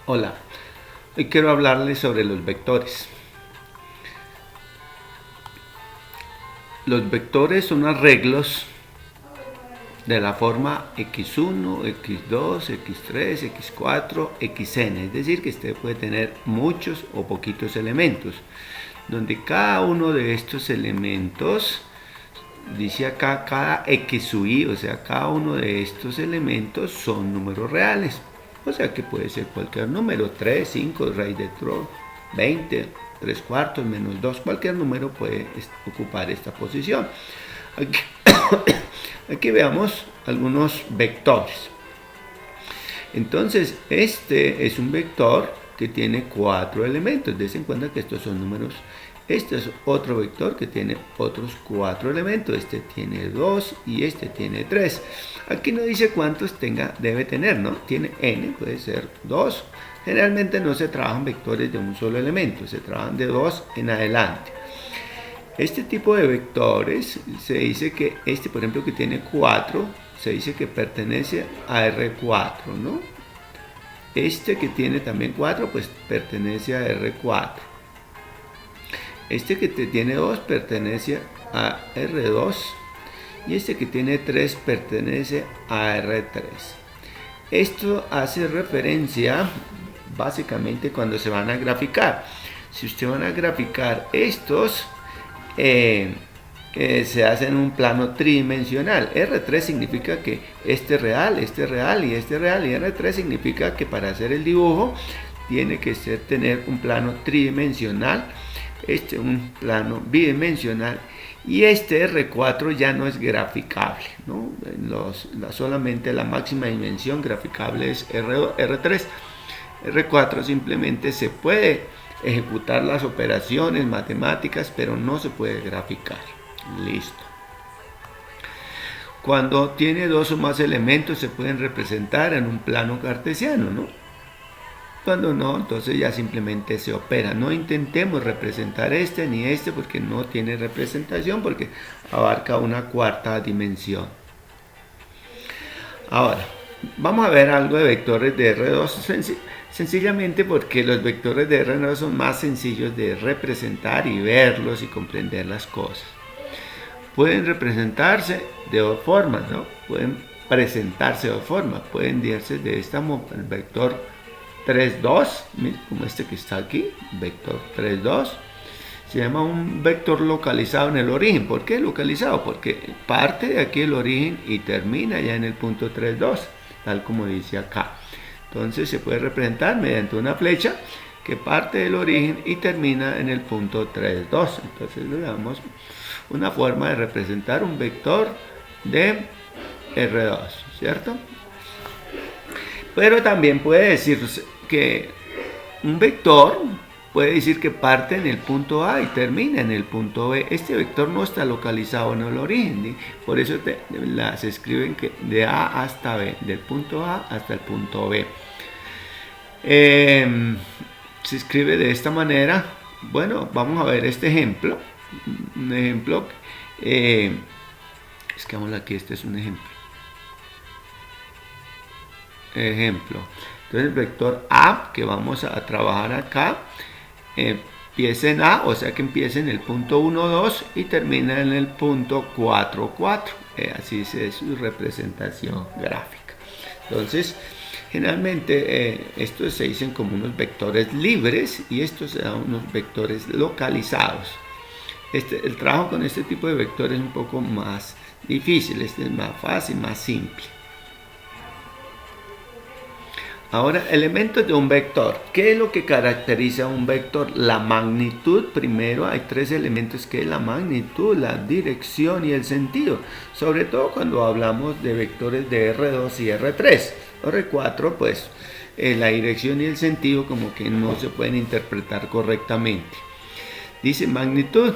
Hola, hoy quiero hablarles sobre los vectores. Los vectores son arreglos de la forma x1, x2, x3, x4, xn, es decir, que usted puede tener muchos o poquitos elementos, donde cada uno de estos elementos, dice acá, cada x sub i, o sea, cada uno de estos elementos son números reales, o sea que puede ser cualquier número, 3, 5, raíz de 20, 3 cuartos, menos 2, cualquier número puede ocupar esta posición. Aquí veamos algunos vectores. Entonces, este es un vector que tiene 4 elementos. Dense en cuenta que estos son números. Este es otro vector que tiene otros 4 elementos. Este tiene 2 y este tiene 3. Aquí no dice cuántos debe tener, ¿no? Tiene n, puede ser 2. Generalmente no se trabajan vectores de un solo elemento, se trabajan de 2 en adelante. Este tipo de vectores se dice que este, por ejemplo, que tiene 4, se dice que pertenece a R4, ¿no? Este que tiene también 4, pues pertenece a R4. Este que tiene 2 pertenece a R2. Y este que tiene 3 pertenece a R3. Esto hace referencia básicamente cuando se van a graficar. Si ustedes van a graficar estos, se hace en un plano tridimensional. R3 significa que este es real y este es real. Y R3 significa que para hacer el dibujo tiene que tener un plano tridimensional, un plano bidimensional, y este R4 ya no es graficable, ¿no? Solamente la máxima dimensión graficable es R3. R4 simplemente se puede ejecutar las operaciones matemáticas, pero no se puede graficar. Listo. Cuando tiene 2 o más elementos se pueden representar en un plano cartesiano, ¿no? Cuando no, entonces ya simplemente se opera. No intentemos representar este ni este porque no tiene representación, porque abarca una cuarta dimensión. Ahora, vamos a ver algo de vectores de R2, sencillamente porque los vectores de R2 son más sencillos de representar y verlos y comprender las cosas. Pueden representarse de dos formas, ¿no? Pueden presentarse de dos formas. Pueden dirse de esta forma, el vector 3, 2, como este que está aquí, vector 3, 2, se llama un vector localizado en el origen. ¿Por qué localizado? Porque parte de aquí el origen y termina ya en el punto 3, 2, tal como dice acá. Entonces se puede representar mediante una flecha que parte del origen y termina en el punto 3, 2. Entonces le damos una forma de representar un vector de R2, ¿cierto? Pero también puede decirse que un vector puede decir que parte en el punto A y termina en el punto B. Este vector no está localizado en el origen, ¿sí? Por eso se escriben que de A hasta B, del punto A hasta el punto B. Se escribe de esta manera. Bueno, vamos a ver este ejemplo. Un ejemplo. Es que vamos aquí, este es un ejemplo. Entonces el vector A que vamos a trabajar acá empieza en A, o sea que empieza en el punto 1, 2 y termina en el punto 4, 4. Así es su representación gráfica. Entonces generalmente estos se dicen como unos vectores libres y estos se dan unos vectores localizados. El trabajo con este tipo de vectores es un poco más difícil, este es más fácil, más simple. Ahora, elementos de un vector. ¿Qué es lo que caracteriza a un vector? La magnitud. Primero hay 3 elementos que es la magnitud, la dirección y el sentido. Sobre todo cuando hablamos de vectores de R2 y R3. R4 pues la dirección y el sentido como que no se pueden interpretar correctamente. Dice magnitud.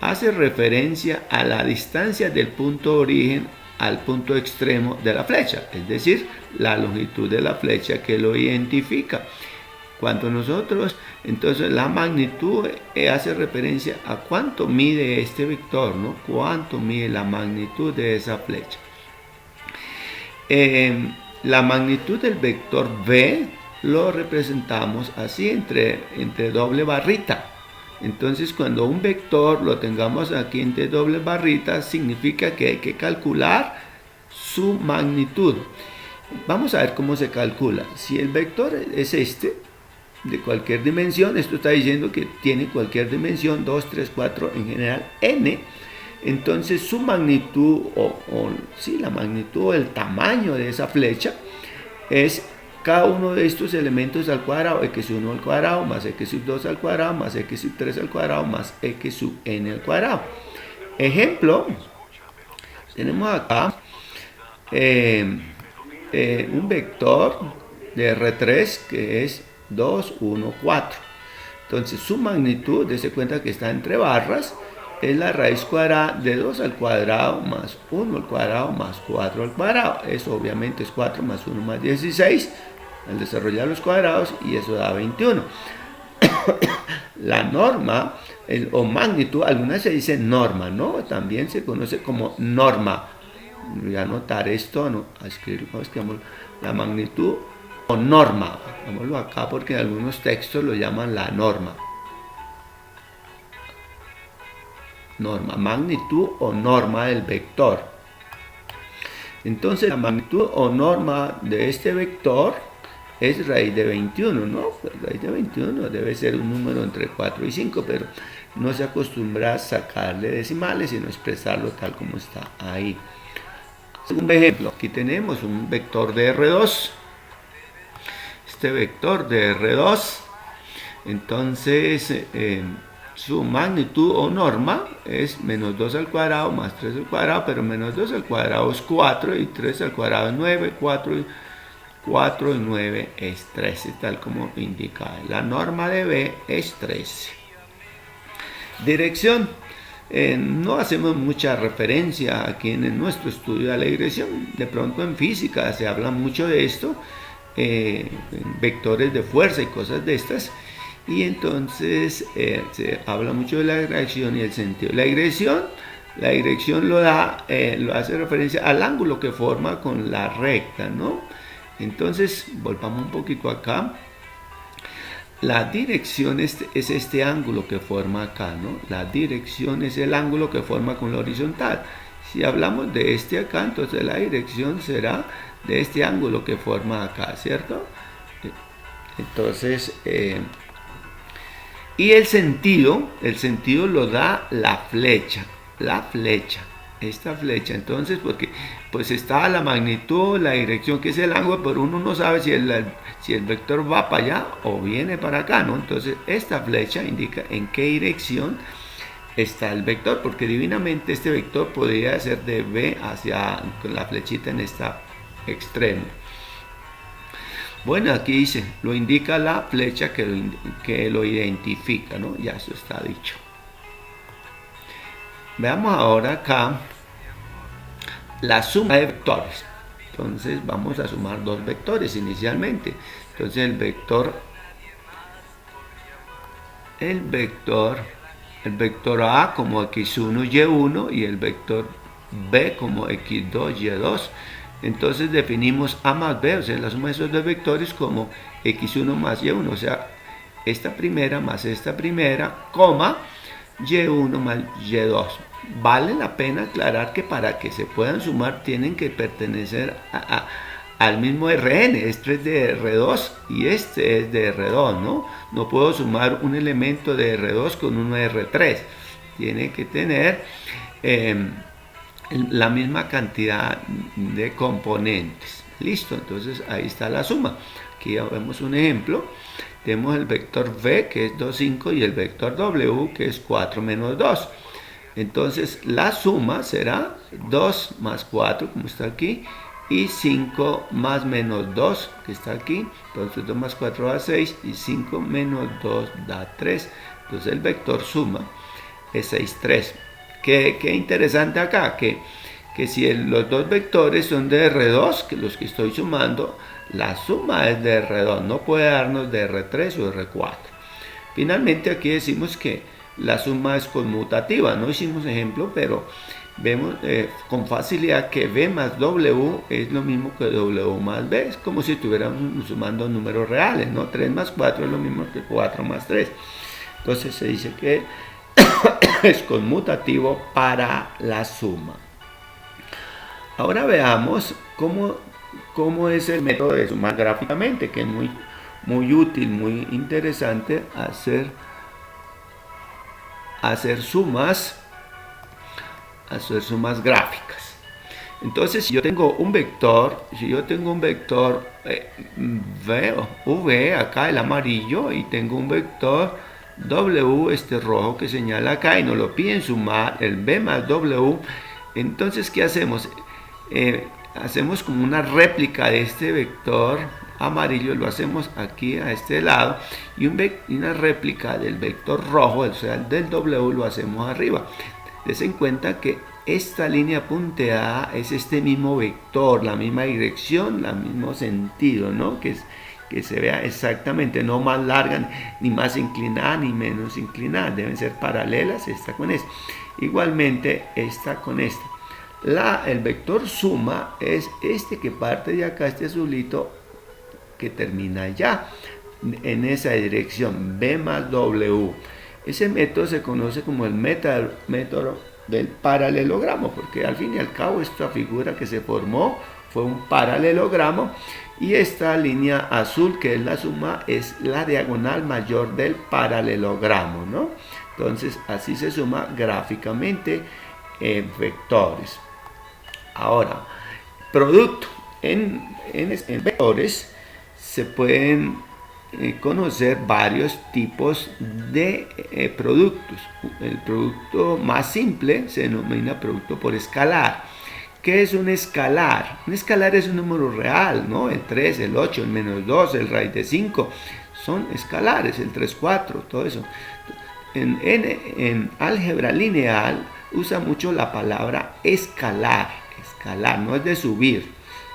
Hace referencia a la distancia del punto origen al punto extremo de la flecha, es decir, la longitud de la flecha que lo identifica. Cuando nosotros, entonces la magnitud hace referencia a cuánto mide este vector, ¿no? Cuánto mide la magnitud de esa flecha. La magnitud del vector V lo representamos así entre doble barrita. Entonces cuando un vector lo tengamos aquí entre doble barrita, significa que hay que calcular su magnitud. Vamos a ver cómo se calcula. Si el vector es este, de cualquier dimensión, esto está diciendo que tiene cualquier dimensión, 2, 3, 4, en general n, entonces su magnitud, la magnitud o el tamaño de esa flecha es cada uno de estos elementos al cuadrado, x1 al cuadrado más x2 al cuadrado más x3 al cuadrado más x sub n al cuadrado. Ejemplo, tenemos acá un vector de R3 que es 2, 1, 4. Entonces su magnitud, dése cuenta que está entre barras, es la raíz cuadrada de 2 al cuadrado más 1 al cuadrado más 4 al cuadrado. Eso obviamente es 4 más 1 más 16 al desarrollar los cuadrados, y eso da 21. La norma o magnitud, algunas se dice norma, ¿no? También se conoce como norma. Voy a anotar esto, no, a escribirlo, la magnitud o norma. Vámonos acá porque en algunos textos lo llaman la norma. Norma, magnitud o norma del vector. Entonces la magnitud o norma de este vector es raíz de 21, ¿no? Pues raíz de 21 debe ser un número entre 4 y 5, pero no se acostumbra a sacarle decimales, sino expresarlo tal como está ahí. Un ejemplo, aquí tenemos un vector de R2. Este vector de R2, entonces su magnitud o norma es menos 2 al cuadrado más 3 al cuadrado, pero menos 2 al cuadrado es 4 y 3 al cuadrado es 9, 4 y 9 es 13, tal como indica. La norma de B es 13. Dirección. No hacemos mucha referencia aquí en nuestro estudio de la digresión. De pronto en física se habla mucho de esto, vectores de fuerza y cosas de estas, y entonces se habla mucho de la dirección y el sentido. La dirección lo hace referencia al ángulo que forma con la recta, ¿no? Entonces volvamos un poquito acá. La dirección es este ángulo que forma acá, ¿no? La dirección es el ángulo que forma con la horizontal. Si hablamos de este acá, entonces la dirección será de este ángulo que forma acá, ¿cierto? Entonces, y el sentido lo da la flecha, esta flecha. Entonces, porque pues está la magnitud, la dirección, que es el ángulo, pero uno no sabe si el vector va para allá o viene para acá, ¿no? Entonces esta flecha indica en qué dirección está el vector, porque divinamente este vector podría ser de B hacia, con la flechita en este extremo. Bueno, aquí dice, lo indica la flecha que lo identifica, ¿no? Ya eso está dicho. Veamos ahora acá la suma de vectores. Entonces vamos a sumar dos vectores inicialmente. Entonces el vector A como x1, y1 y el vector B como x2, y2. Entonces definimos A más B, o sea, la suma de esos dos vectores como x1 más y1, o sea, esta primera más esta primera, coma, y1 más y2. Vale la pena aclarar que para que se puedan sumar tienen que pertenecer al mismo Rn. Este es de R2 y este es de R2, ¿no? No puedo sumar un elemento de R2 con uno de R3. Tiene que tener la misma cantidad de componentes. Listo, entonces ahí está la suma. Aquí ya vemos un ejemplo. Tenemos el vector V, que es 2, 5, y el vector W, que es 4 menos 2. Entonces la suma será 2 más 4, como está aquí, y 5 más menos 2, que está aquí. Entonces 2 más 4 da 6, y 5 menos 2 da 3. Entonces el vector suma es 6, 3. Qué interesante acá, que si los dos vectores son de R2, que los que estoy sumando, la suma es de R2, no puede darnos de R3 o R4. Finalmente aquí decimos que la suma es conmutativa, no hicimos ejemplo, pero vemos con facilidad que B más W es lo mismo que W más B. Es como si estuviéramos sumando números reales, ¿no? 3 más 4 es lo mismo que 4 más 3. Entonces se dice que es conmutativo para la suma. Ahora veamos cómo es el método de sumar gráficamente, que es muy útil, muy interesante hacer sumas gráficas. Entonces, si yo tengo un vector, V, acá el amarillo, y tengo un vector W, este rojo que señala acá, y nos lo piden sumar, el B más W, entonces, ¿qué hacemos? Hacemos como una réplica de este vector amarillo, lo hacemos aquí a este lado, y una réplica del vector rojo, o sea, del W, lo hacemos arriba. Des en cuenta que esta línea punteada es este mismo vector, la misma dirección, el mismo sentido, ¿no? Que se vea exactamente, no más larga, ni más inclinada, ni menos inclinada. Deben ser paralelas esta con esta. Igualmente esta con esta. El vector suma es este que parte de acá, este azulito, que termina allá, en esa dirección, B más W. Ese método se conoce como el método del paralelogramo, porque al fin y al cabo esta figura que se formó fue un paralelogramo, y esta línea azul, que es la suma, es la diagonal mayor del paralelogramo, ¿no? Entonces así se suma gráficamente vectores. Ahora, producto. En vectores se pueden conocer varios tipos de productos. El producto más simple se denomina producto por escalar. ¿Qué es un escalar? Un escalar es un número real, ¿no? El 3, el 8, el menos 2, el raíz de 5. Son escalares, el 3, 4, todo eso. En álgebra lineal usa mucho la palabra escalar. Escalar no es de subir,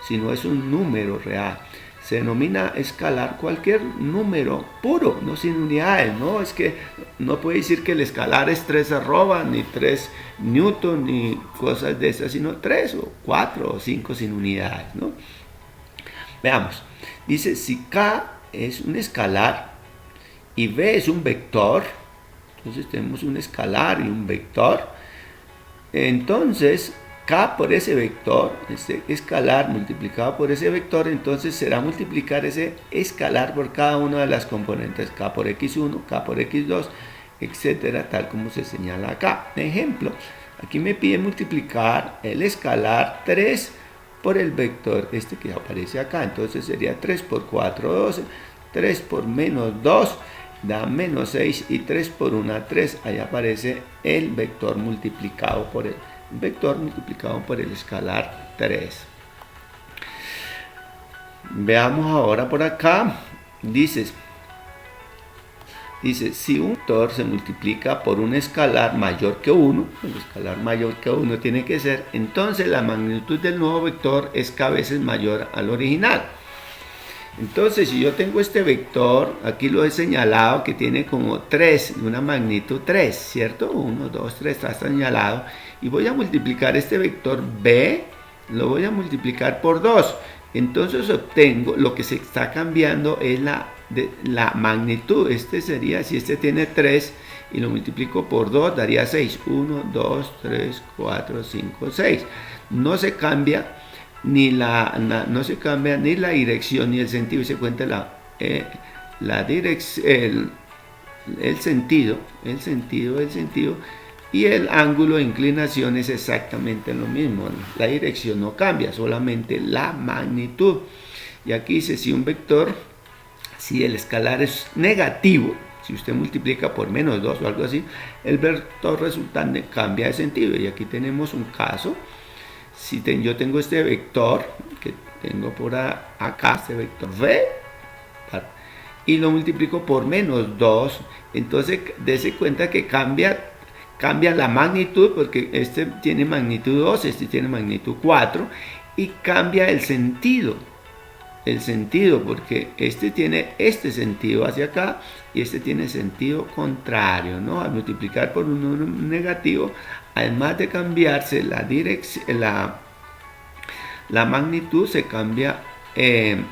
sino es un número real. Se denomina escalar cualquier número puro, no sin unidades, ¿no? Es que no puede decir que el escalar es 3 arroba, ni 3 newton, ni cosas de esas, sino 3 o 4 o 5 sin unidades, ¿no? Veamos, dice, si K es un escalar y B es un vector, entonces tenemos un escalar y un vector, entonces K por ese vector, este escalar multiplicado por ese vector, entonces será multiplicar ese escalar por cada una de las componentes, K por X1, K por X2, etcétera, tal como se señala acá. Ejemplo, aquí me pide multiplicar el escalar 3 por el vector este que aparece acá, entonces sería 3 por 4, 12, 3 por menos 2, da menos 6, y 3 por 1, 3, ahí aparece el vector multiplicado por el escalar 3. Veamos ahora por acá, dice, si un vector se multiplica por un escalar mayor que 1, el escalar mayor que 1 tiene que ser, entonces la magnitud del nuevo vector es k veces mayor al original. Entonces, si yo tengo este vector, aquí lo he señalado que tiene como 3, una magnitud 3, ¿cierto? 1, 2, 3, está señalado. Y voy a multiplicar este vector B, lo voy a multiplicar por 2. Entonces obtengo, lo que se está cambiando es la magnitud. Este sería, si este tiene 3 y lo multiplico por 2, daría 6. 1, 2, 3, 4, 5, 6. No se cambia ni la dirección ni el sentido, y se cuenta el sentido, y el ángulo de inclinación es exactamente lo mismo. La dirección no cambia, solamente la magnitud. Y aquí dice, si un vector, si el escalar es negativo, si usted multiplica por menos 2 o algo así, el vector resultante cambia de sentido. Y aquí tenemos un caso. Si yo tengo este vector que tengo por acá, este vector V, y lo multiplico por menos 2, entonces dése cuenta que cambia la magnitud, porque este tiene magnitud 2, este tiene magnitud 4, y cambia el sentido, porque este tiene este sentido hacia acá y este tiene sentido contrario, ¿no? Al multiplicar por un número negativo además de cambiarse la magnitud, se cambia el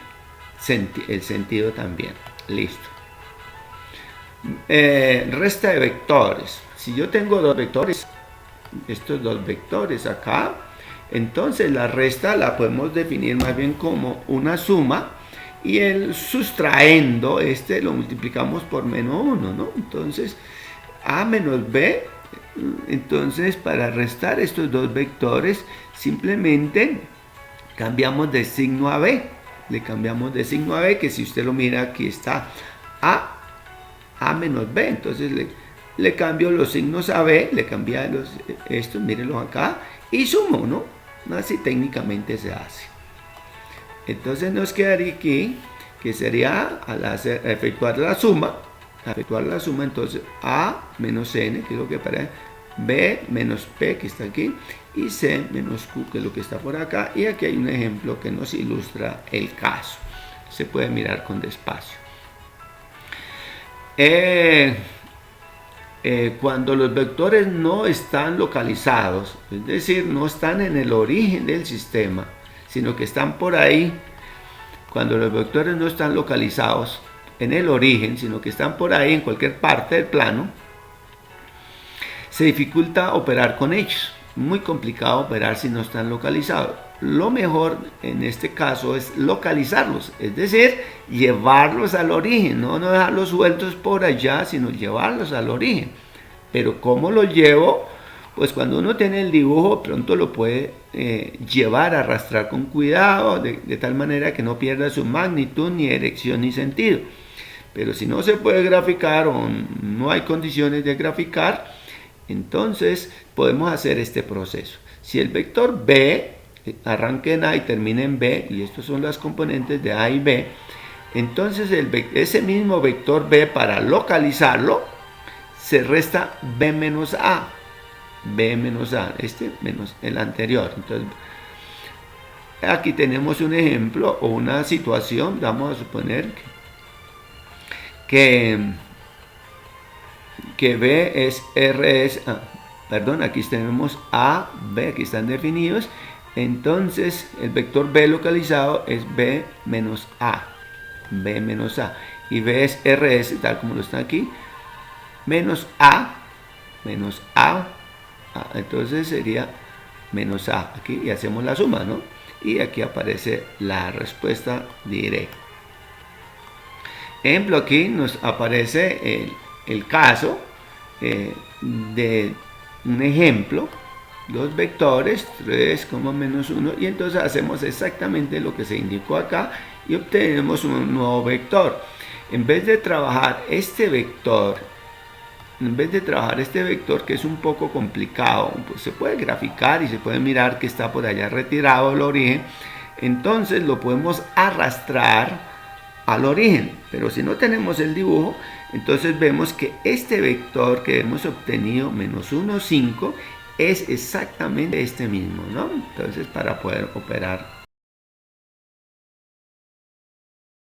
sentido también. Listo. Resta de vectores. Si yo tengo dos vectores, estos dos vectores acá, entonces la resta la podemos definir más bien como una suma, y el sustrayendo lo multiplicamos por menos 1, ¿no? Entonces a menos b. Entonces, para restar estos dos vectores, simplemente cambiamos de signo a b. Le cambiamos de signo a b, que si usted lo mira, aquí está a menos b. Entonces le cambio los signos a b, le cambia estos, mírenlos acá, y sumo, ¿no? Así técnicamente se hace. Entonces nos quedaría aquí, que sería al efectuar la suma, entonces a menos n, que es lo que parece, b menos p, que está aquí, y c menos q, que es lo que está por acá. Y aquí hay un ejemplo que nos ilustra el caso. Se puede mirar con despacio. Cuando los vectores no están localizados, es decir, no están en el origen del sistema, sino que están por ahí. Cuando los vectores no están localizados en el origen, sino que están por ahí en cualquier parte del plano, se dificulta operar con ellos. Muy complicado operar si no están localizados. Lo mejor en este caso es localizarlos, es decir, llevarlos al origen, no dejarlos sueltos por allá, sino llevarlos al origen. Pero ¿cómo los llevo? Pues cuando uno tiene el dibujo, pronto lo puede llevar, arrastrar con cuidado, de tal manera que no pierda su magnitud, ni dirección, ni sentido. Pero si no se puede graficar o no hay condiciones de graficar, entonces podemos hacer este proceso. Si el vector b arranca en A y termina en B, y estos son las componentes de A y B, entonces ese mismo vector B, para localizarlo, se resta B menos A, menos el anterior. Entonces aquí tenemos un ejemplo o una situación. Vamos a suponer que B es aquí tenemos A, B, aquí están definidos. Entonces el vector B localizado es B menos A, y B es RS, tal como lo está aquí, menos A, entonces sería menos A aquí, y hacemos la suma, ¿no? Y aquí aparece la respuesta directa. Ejemplo, aquí nos aparece el caso de un ejemplo, dos vectores, 3, menos 1, y entonces hacemos exactamente lo que se indicó acá y obtenemos un nuevo vector. En vez de trabajar este vector, que es un poco complicado, pues se puede graficar y se puede mirar que está por allá retirado el origen, entonces lo podemos arrastrar al origen. Pero si no tenemos el dibujo, entonces vemos que este vector que hemos obtenido, menos 1, 5, es exactamente este mismo, ¿no? Entonces, para poder operar